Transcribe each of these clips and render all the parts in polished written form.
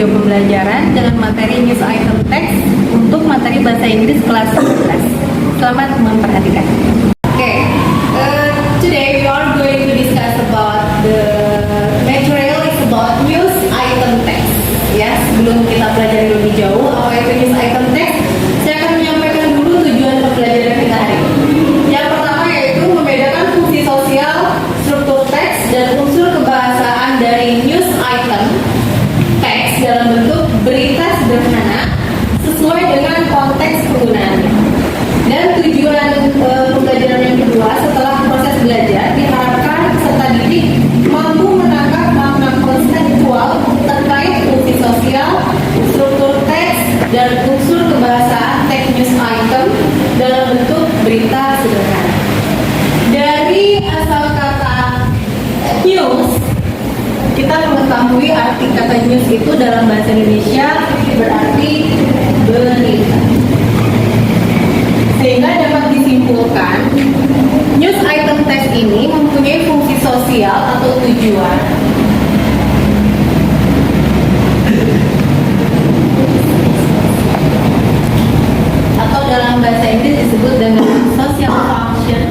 video pembelajaran dengan materi news item text untuk materi bahasa Inggris kelas 11. Selamat memperhatikan. Today we are going to discuss about the material is about news item text. Ya, sebelum kita pelajari lebih jauh apa itu news item text, saya akan menyampaikan dulu tujuan pembelajaran kita hari ini. Yang pertama yaitu membedakan fungsi sosial, struktur teks, dan unsur kebahasaan dari news item teks dalam bentuk berita sederhana sesuai dengan konteks penggunaannya. Dan tujuan pembelajaran yang kedua, setelah proses belajar diharapkan peserta didik mampu menangkap makna konseptual terkait fungsi sosial, struktur teks, dan unsur kebahasaan teks news item dalam bentuk berita sederhana. Dari asal kata news, kita mengetahui arti kata news itu dalam bahasa Indonesia berarti berita. Sehingga dapat disimpulkan, news item text ini mempunyai fungsi sosial atau tujuan atau dalam bahasa Inggris disebut dengan social function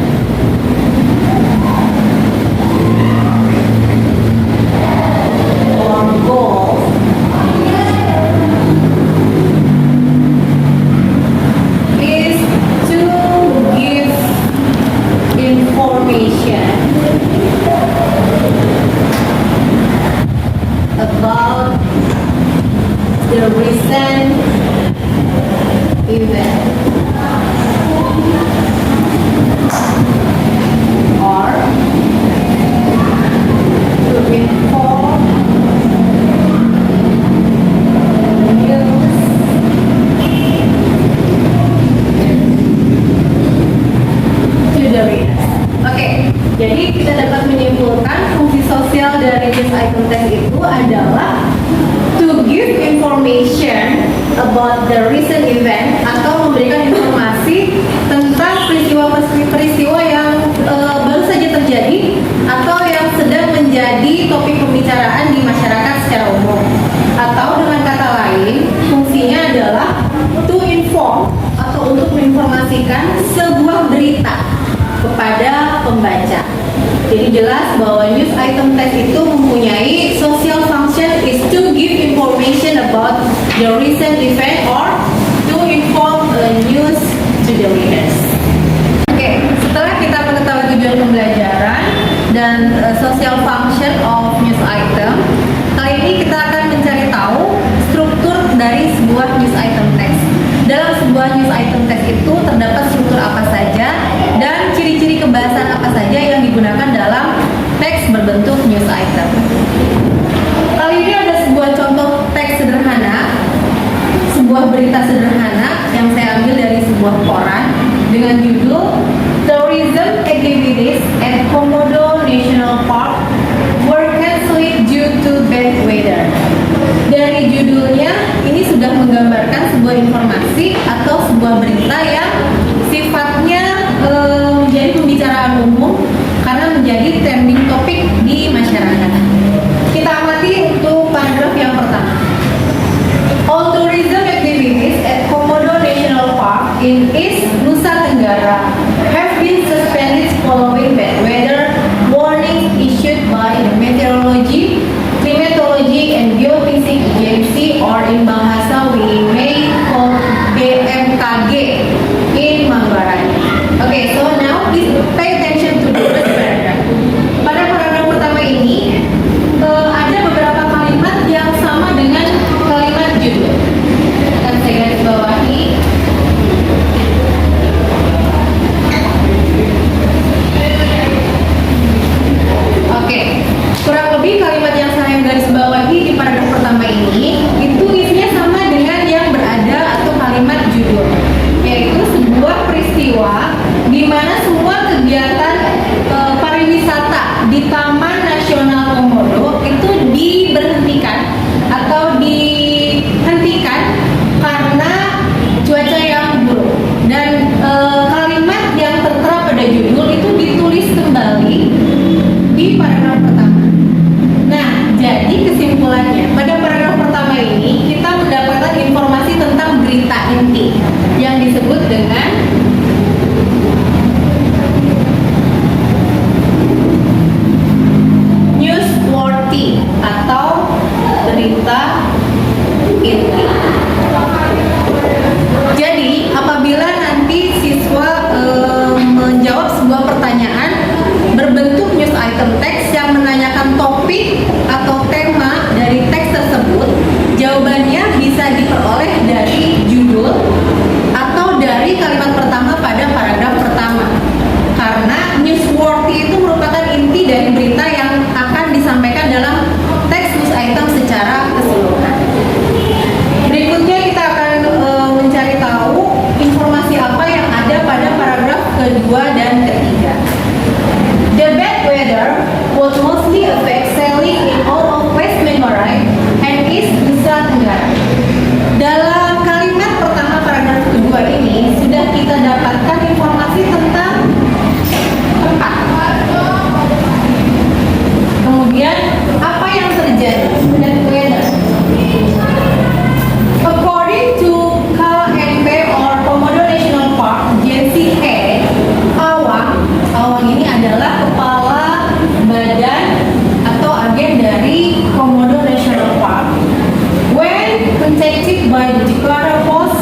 or goal is to give information about the recent event or to inform news to the readers. Oke, jadi kita dapat menyimpulkan fungsi sosial dari news item text itu adalah to give information about the recent event atau memberikan informasi tentang peristiwa yang baru saja terjadi atau yang sedang menjadi topik pembicaraan di masyarakat secara umum. Atau dengan kata lain, fungsinya adalah to inform atau untuk menginformasikan sebuah berita kepada pembaca. Jadi jelas bahwa news item text itu mempunyai social function is to give information about the recent event or to inform news to the readers. Oke, setelah kita mengetahui tujuan pembelajaran dan social function of news item, kali ini kita akan mencari tahu struktur dari sebuah news item text. Dalam sebuah news item text itu terdapat struktur apa saja dan ciri-ciri kebahasan apa saja yang digunakan dalam teks berbentuk news item. Kali ini ada sebuah contoh teks sederhana, sebuah berita sederhana yang saya ambil dari sebuah koran dengan judul Tourism Activities at Komodo National Park were cancelled due to bad weather. Dari judulnya ini sudah menggambarkan sebuah informasi atau sebuah berita yang sifatnya menjadi pembicaraan umum karena menjadi trending topik di masyarakat. Kita amati untuk paragraf yang pertama. All tourism activities at Komodo National Park in East Nusa Tenggara have been suspended following bad weather warnings issued by the Meteorology, Climatology and Geophysics Agency, or in bahasa we may call BMKG in Manggarai. Okay, so now please pay attention to the first paragraph. Pada paragraf pertama ini ada beberapa kalimat yang sama dengan kalimat judul. Akan saya garis bawahi. kedua dan ketiga. The bad weather would mostly affect sailing in all of West Memory and East Nusa Tenggara. Dalam kalimat pertama paragraf kedua ini sudah kita dapatkan informasi tentang tempat. Kemudian apa yang terjadi? Bad weather. According to KNP or Komodo National Park, Jensi He, awang ini adalah kepala badan atau agen dari Komodo National Park. When contacted by the Jakarta Post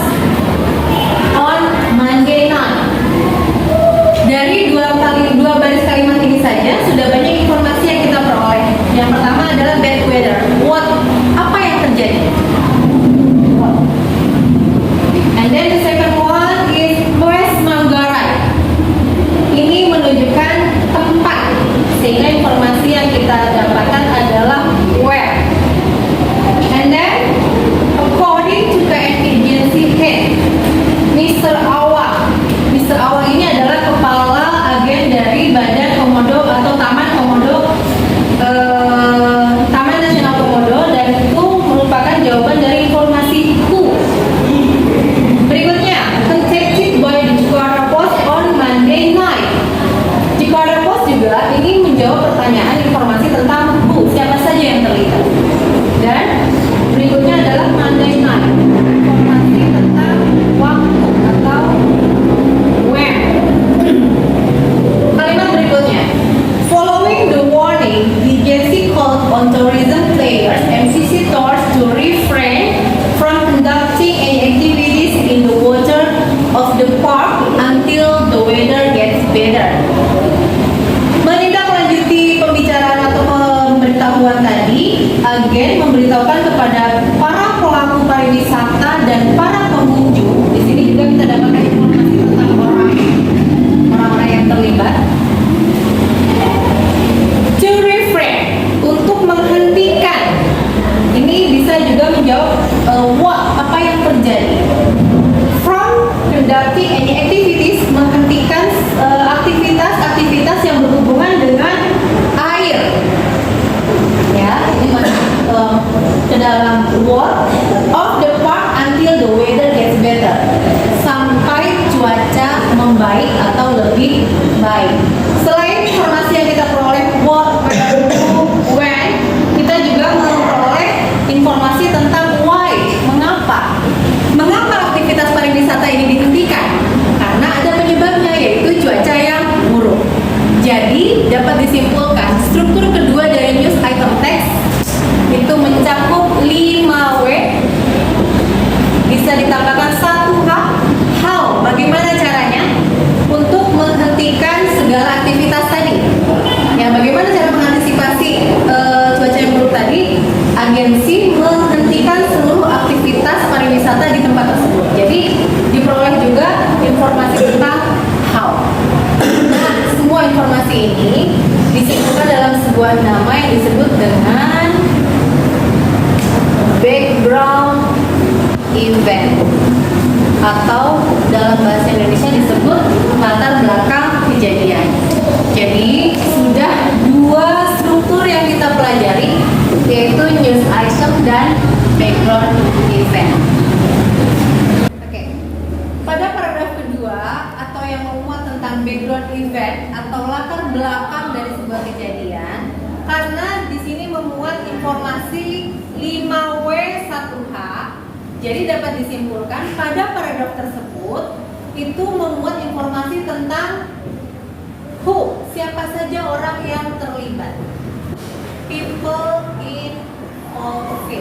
on Monday night. Dari dua baris kalimat ini saja sudah banyak informasi yang kita peroleh. Yang pertama adalah bad weather. Apa yang terjadi? And then the second one is West Manggarai. Ini menunjukkan tempat, sehingga informasi yang kita dapatkan adalah where. And then according to the agency head, Mr. Awang. Mr. Awang ini adalah kepala agen dari Badan Komodo atau Taman Komodo, Taman Nasional Komodo, dan itu merupakan jawaban dari informasi who. Berikutnya, contacted by the Jakarta Post on Monday night. Jakarta Post juga ingin menjawab pertanyaan informasi tentang who, siapa saja yang terlibat. Dan berikutnya adalah Monday night, informasi tentang waktu atau when. Kalimat berikutnya, following the warning, the agency called on tourism players and visitors to refrain from conducting any activities in the water of the park until the weather gets better. Menindaklanjuti pembicaraan atau pemberitahuan tadi, agen memberitahukan kepada para pelaku pariwisata dan para pengunjung. Di sini juga kita dapatkan informasi tentang orang-orang yang terlibat. To refrain, untuk menghentikan. Ini bisa juga menjawab apa yang terjadi. From conducting any activities, menghentikan aktivitas-aktivitas yang berhubungan dengan air. Ya, ini masuk ke dalam word of the park until the weather gets better. Sampai cuaca membaik atau lebih baik. Selain informasi yang kita peroleh what, when, kita juga memperoleh informasi tentang why, mengapa. Mengapa aktivitas pariwisata ini dihentikan? Karena ada penyebabnya, yaitu cuaca yang buruk. Jadi dapat disimpulkan struktur kedua dari news item text itu mencakup 5W, bisa ditambahkan 1H. How? Bagaimana caranya untuk menghentikan segala aktivitas tadi? Ya, bagaimana cara mengantisipasi cuaca yang buruk tadi? Agensi menghentikan seluruh aktivitas pariwisata di tempat tersebut. Jadi diperoleh juga informasi tentang how. Nah, semua informasi ini disimpulkan dalam sebuah nama yang disebut dengan background event, atau dalam bahasa Indonesia disebut latar belakang kejadian. Jadi sudah dua struktur yang kita pelajari, yaitu news item dan background event. Oke. Pada paragraf kedua atau yang memuat tentang background event atau latar belakang dari sebuah kejadian, karena di sini memuat informasi 5W1H, jadi dapat disimpulkan pada paragraf tersebut itu memuat informasi tentang who, siapa saja orang yang terlibat. People involved,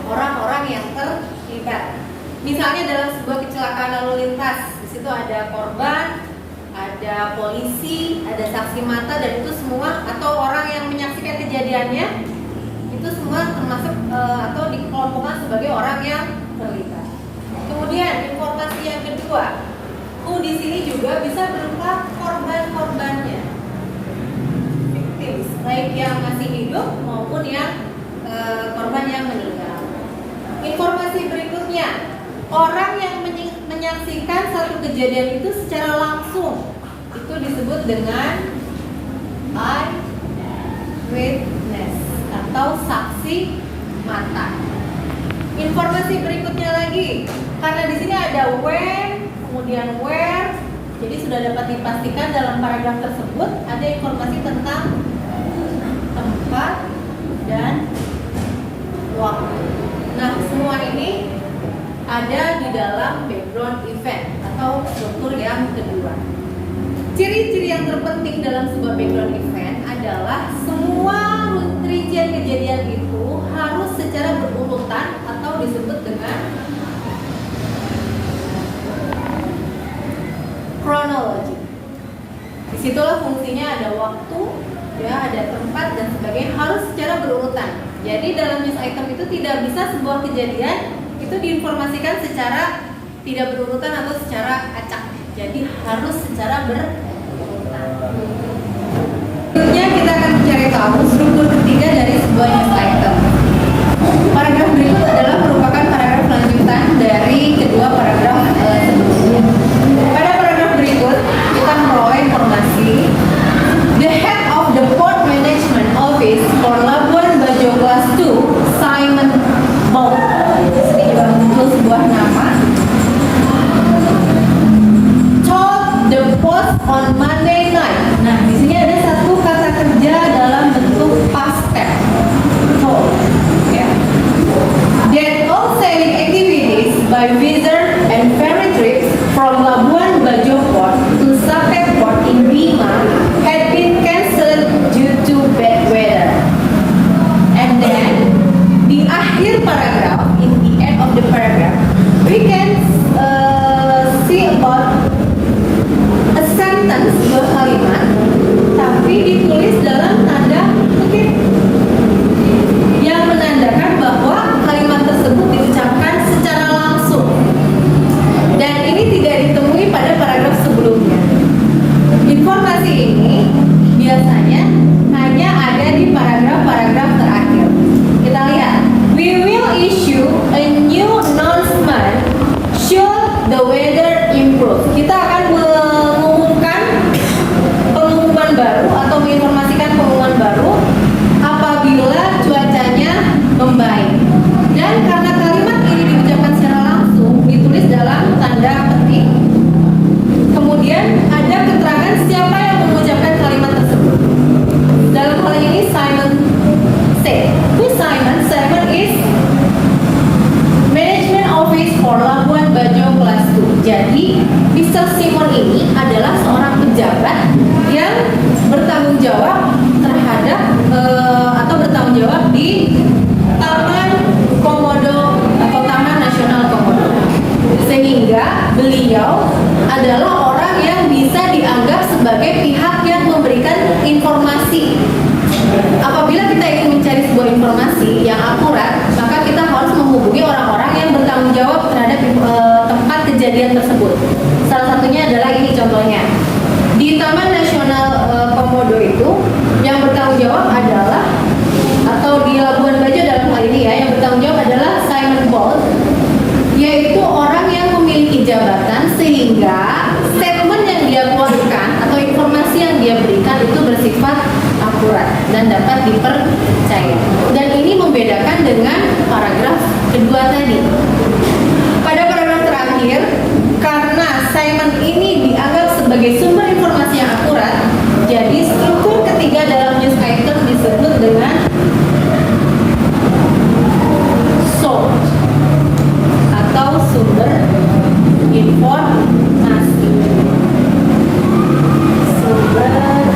orang-orang yang terlibat. Misalnya dalam sebuah kecelakaan lalu lintas, di situ ada korban, ada polisi, ada saksi mata, dan itu semua atau orang yang menyaksikan kejadiannya itu semua termasuk atau dikelompokkan sebagai orang yang terlibat. Kemudian informasi yang kedua, di sini juga bisa berupa korban-korbannya, victims, baik yang masih hidup maupun yang korban yang meninggal. Informasi berikutnya, orang yang menyaksikan satu kejadian itu secara langsung disebut dengan eyewitness atau saksi mata. Informasi berikutnya lagi, karena di sini ada when, kemudian where, jadi sudah dapat dipastikan dalam paragraf tersebut ada informasi tentang tempat dan waktu. Nah, semua ini ada di dalam background event atau struktur yang kedua. Ciri-ciri yang terpenting dalam sebuah background event adalah semua rincian kejadian itu harus secara berurutan atau disebut dengan kronologi. Disitulah fungsinya ada waktu, ya, ada tempat dan sebagainya, harus secara berurutan. Jadi dalam news item itu tidak bisa sebuah kejadian itu diinformasikan secara tidak berurutan atau secara acak. Jadi harus secara berurutan. Selanjutnya kita akan mencari tahu struktur ketiga dari sebuah news item. Paragraf berikut adalah merupakan paragraf lanjutan dari kedua paragraf sebelumnya. Pada paragraf berikut kita memperoleh informasi the head of the port management office for Labuan Bajo Class 2, Simon Bolt. Ini juga muncul sebuah nama. Told the post on Monday night. Nah, di sini ada satu kata kerja dalam bentuk past tense. Told. Ya. That all sailing activities by visitor and ferry trips from Labuan Bajo Port to Sapek Port in Bima had been cancelled due to bad weather. And then di akhir paragraf, in the end of the paragraph, we can see about a sentence, sebuah kalimat, tapi ditulis dalam tanda kutip yang menandakan bahwa kalimat tersebut diucapkan secara langsung. Dan ini tidak ditemui pada paragraf sebelumnya. Informasi ini biasanya hanya ada di paragraf-paragraf terakhir. Kita lihat, we will issue a new announcement should the weather improve. Kita akan mengumumkan pengumuman baru atau menginformasikan pengumuman baru apabila cuacanya membaik. Dan karena kalimat ini diucapkan secara langsung, ditulis dalam tanda petik. Kemudian ada keterangan siapa yang mengucapkan kalimat tersebut. Dalam hal ini Simon said. Who Simon? Simon is Management Office for Labuan Bajo Class 2. Jadi Mr. Simon ini adalah seorang pejabat yang bertanggung jawab terhadap atau bertanggung jawab di Taman Komodo atau Taman Nasional Komodo. Sehingga beliau adalah orang yang bisa dianggap sebagai pihak yang memberikan informasi. Apabila kita ingin mencari sebuah informasi yang akurat, maka kita harus menghubungi orang-orang yang bertanggung jawab terhadap tempat kejadian tersebut. Salah satunya adalah ini contohnya. Di Taman Nasional Komodo itu yang bertanggung jawab adalah, atau di Labuan Bajo dalam hal ini ya, yang bertanggung jawab adalah Simon Bolt, yaitu orang yang memiliki jabatan sehingga statement yang dia keluarkan atau informasi yang dia berikan itu bersifat akurat dan dapat dipercaya. Dan ini membedakan dengan paragraf kedua tadi. Pada paragraf terakhir, karena Simon ini dianggap sebagai sumber informasi yang akurat, jadi struktur ketiga dalam news item disebut dengan source atau sumber informasi. Sumber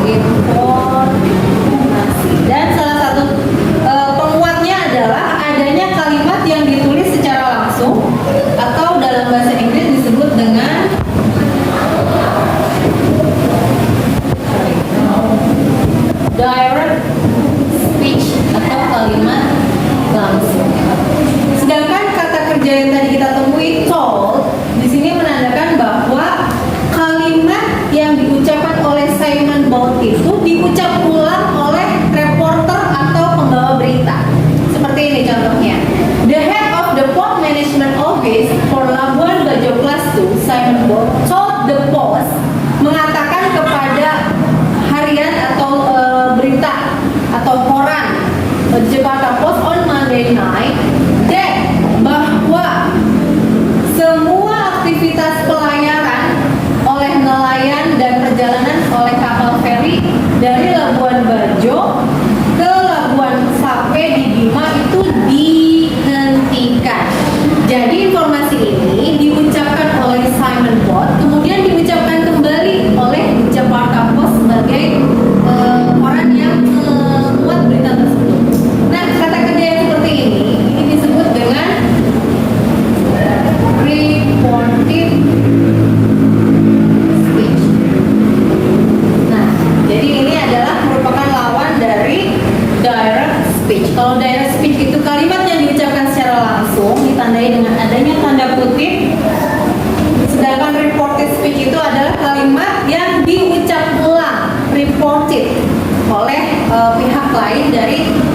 informasi. Dan salah satu lain dari